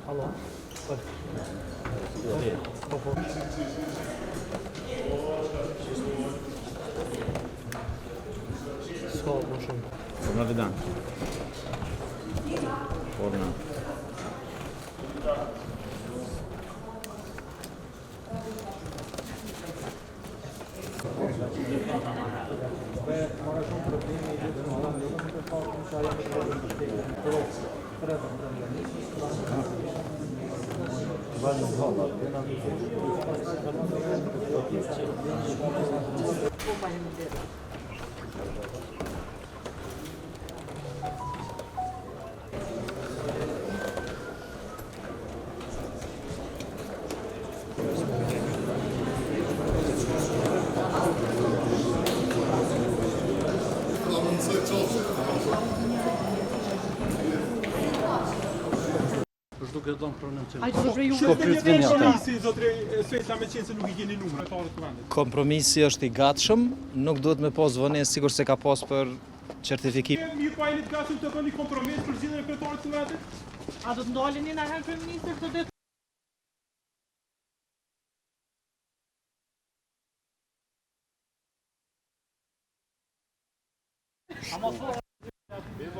Hallå? Ska më shumë. Forma vidan. Forma. Kompromisi është i gatshëm, nuk duhet me pas vonesë sikur se ka pas për certifikim. Mirë po jeni të gatshëm të bëni kompromis për zgjidhjen e kryetarët të vendit? A do të ndaleni na herë kryeministër këtë ditë?